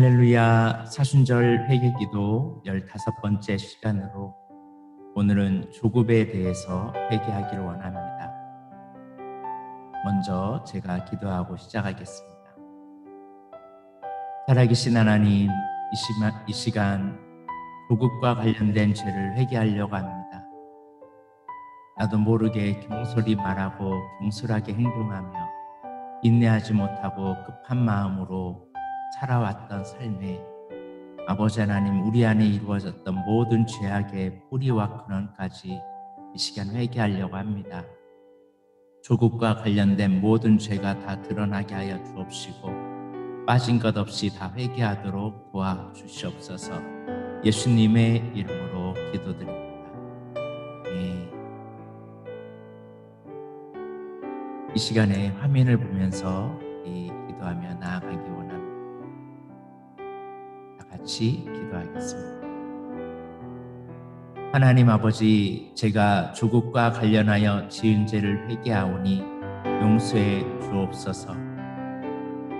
할렐루야. 사순절 회개기도 15번째 시간으로 오늘은 조급에 대해서 회개하기를 원합니다. 먼저 제가 기도하고 시작하겠습니다. 살아계신 하나님, 이 시간 조급과 관련된 죄를 회개하려고 합니다. 나도 모르게 경솔히 말하고 경솔하게 행동하며 인내하지 못하고 급한 마음으로 살아왔던 삶에 아버지 하나님, 우리 안에 이루어졌던 모든 죄악의 뿌리와 근원까지 이 시간 회개하려고 합니다. 조급과 관련된 모든 죄가 다 드러나게 하여 주옵시고 빠진 것 없이 다 회개하도록 도와주시옵소서. 예수님의 이름으로 기도드립니다. 이 시간에 화면을 보면서 기도하며 나아가기 원합니다. 같이 기도하겠습니다. 하나님 아버지, 제가 조급과 관련하여 지은 죄를 회개하오니 용서해 주옵소서.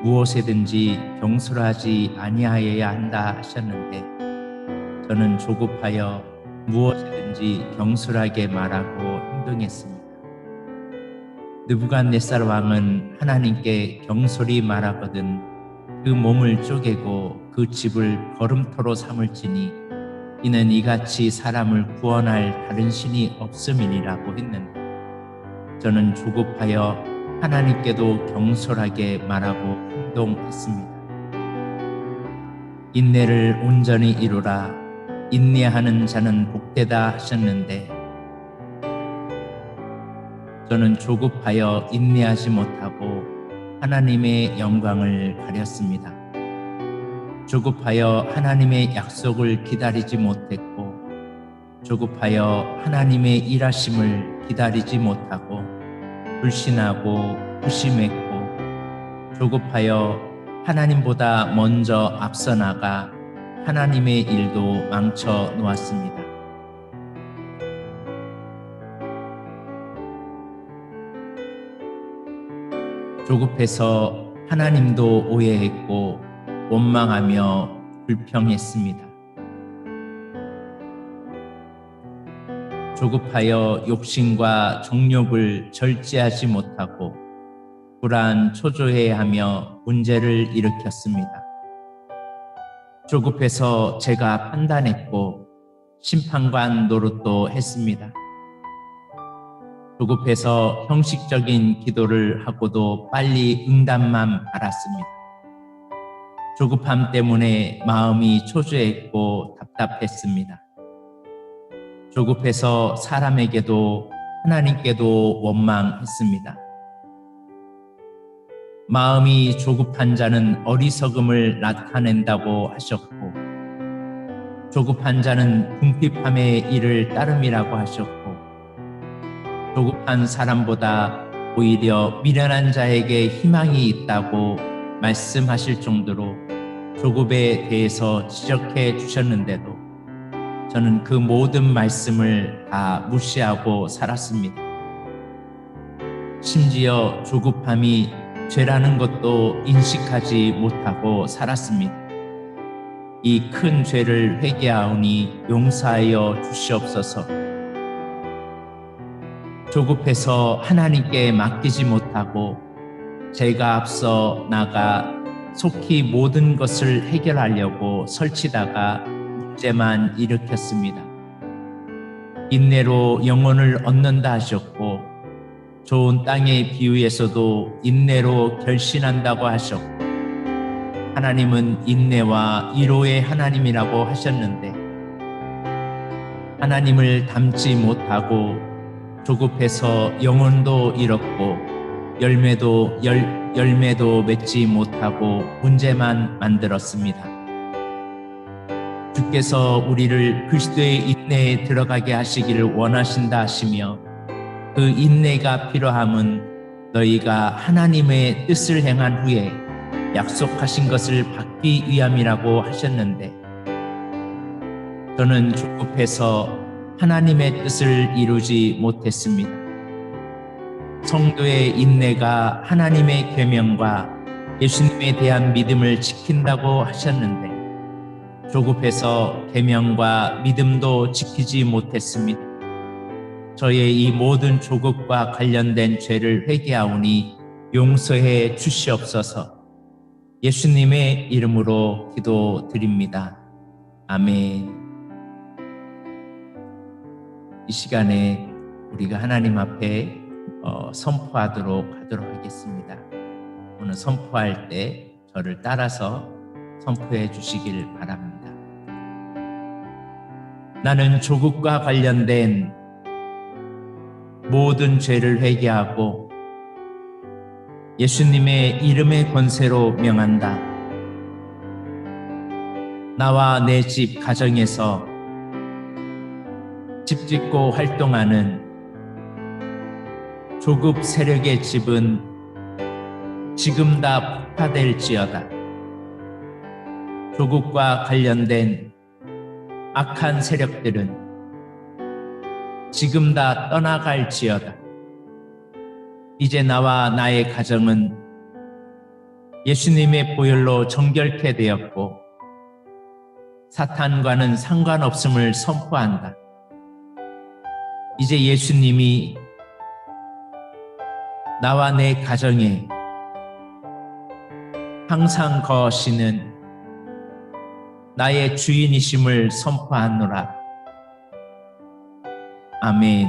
무엇에든지 경솔하지 아니하여야 한다 하셨는데 저는 조급하여 무엇이든지 경솔하게 말하고 행동했습니다. 느부갓네살 왕은 하나님께 경솔히 말하거든 그 몸을 쪼개고 그 집을 거름토로 삼을지니 이는 이같이 사람을 구원할 다른 신이 없음이니라고 했는데 저는 조급하여 하나님께도 경솔하게 말하고 행동했습니다. 인내를 온전히 이루라. 인내하는 자는 복되다 하셨는데 저는 조급하여 인내하지 못하고 하나님의 영광을 가렸습니다. 조급하여 하나님의 약속을 기다리지 못했고 조급하여 하나님의 일하심을 기다리지 못하고 불신하고 부심했고 조급하여 하나님보다 먼저 앞서 나가 하나님의 일도 망쳐 놓았습니다. 조급해서 하나님도 오해했고 원망하며 불평했습니다. 조급하여 욕심과 정욕을 절제하지 못하고 불안 초조해하며 문제를 일으켰습니다. 조급해서 제가 판단했고 심판관 노릇도 했습니다. 조급해서 형식적인 기도를 하고도 빨리 응답만 받았습니다. 조급함 때문에 마음이 초조했고 답답했습니다. 조급해서 사람에게도 하나님께도 원망했습니다. 마음이 조급한 자는 어리석음을 나타낸다고 하셨고 조급한 자는 궁핍함의 일을 따름이라고 하셨고 조급한 사람보다 오히려 미련한 자에게 희망이 있다고 말씀하실 정도로 조급에 대해서 지적해 주셨는데도 저는 그 모든 말씀을 다 무시하고 살았습니다. 심지어 조급함이 죄라는 것도 인식하지 못하고 살았습니다. 이 큰 죄를 회개하오니 용서하여 주시옵소서. 조급해서 하나님께 맡기지 못하고 제가 앞서 나가 속히 모든 것을 해결하려고 설치다가 문제만 일으켰습니다. 인내로 영혼을 얻는다 하셨고 좋은 땅의 비유에서도 인내로 결신한다고 하셨고 하나님은 인내와 위로의 하나님이라고 하셨는데 하나님을 닮지 못하고 조급해서 영혼도 잃었고 열매도 맺지 못하고 문제만 만들었습니다. 주께서 우리를 그리스도의 인내에 들어가게 하시기를 원하신다 하시며 그 인내가 필요함은 너희가 하나님의 뜻을 행한 후에 약속하신 것을 받기 위함이라고 하셨는데 저는 조급해서 하나님의 뜻을 이루지 못했습니다. 성도의 인내가 하나님의 계명과 예수님에 대한 믿음을 지킨다고 하셨는데 조급해서 계명과 믿음도 지키지 못했습니다. 저의 이 모든 조급과 관련된 죄를 회개하오니 용서해 주시옵소서. 예수님의 이름으로 기도드립니다. 아멘. 이 시간에 우리가 하나님 앞에 선포하도록 하겠습니다. 오늘 선포할 때 저를 따라서 선포해 주시길 바랍니다. 나는 조국과 관련된 모든 죄를 회개하고 예수님의 이름의 권세로 명한다. 나와 내 집 가정에서 집 짓고 활동하는 조급 세력의 집은 지금 다 폭파될지어다. 조국과 관련된 악한 세력들은 지금 다 떠나갈지어다. 이제 나와 나의 가정은 예수님의 보혈로 정결케 되었고 사탄과는 상관없음을 선포한다. 이제 예수님이 나와 내 가정에 항상 거하시는 나의 주인이심을 선포하노라. 아멘.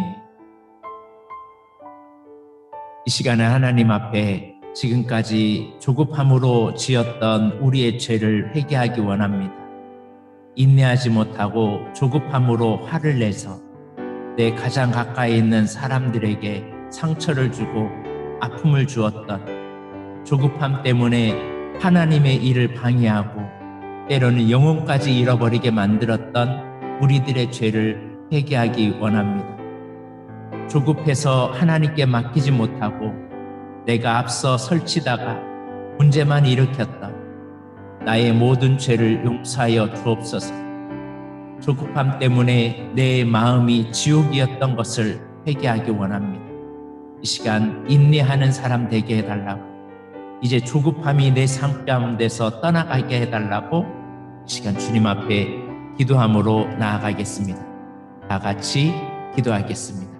이 시간에 하나님 앞에 지금까지 조급함으로 지었던 우리의 죄를 회개하기 원합니다. 인내하지 못하고 조급함으로 화를 내서 내 가장 가까이 있는 사람들에게 상처를 주고 아픔을 주었던 조급함 때문에 하나님의 일을 방해하고 때로는 영혼까지 잃어버리게 만들었던 우리들의 죄를 회개하기 원합니다. 조급해서 하나님께 맡기지 못하고 내가 앞서 설치다가 문제만 일으켰던 나의 모든 죄를 용서하여 주옵소서. 조급함 때문에 내 마음이 지옥이었던 것을 회개하기 원합니다. 이 시간 인내하는 사람 되게 해달라고, 이제 조급함이 내 삶 가운데서 떠나가게 해달라고 이 시간 주님 앞에 기도함으로 나아가겠습니다. 다 같이 기도하겠습니다.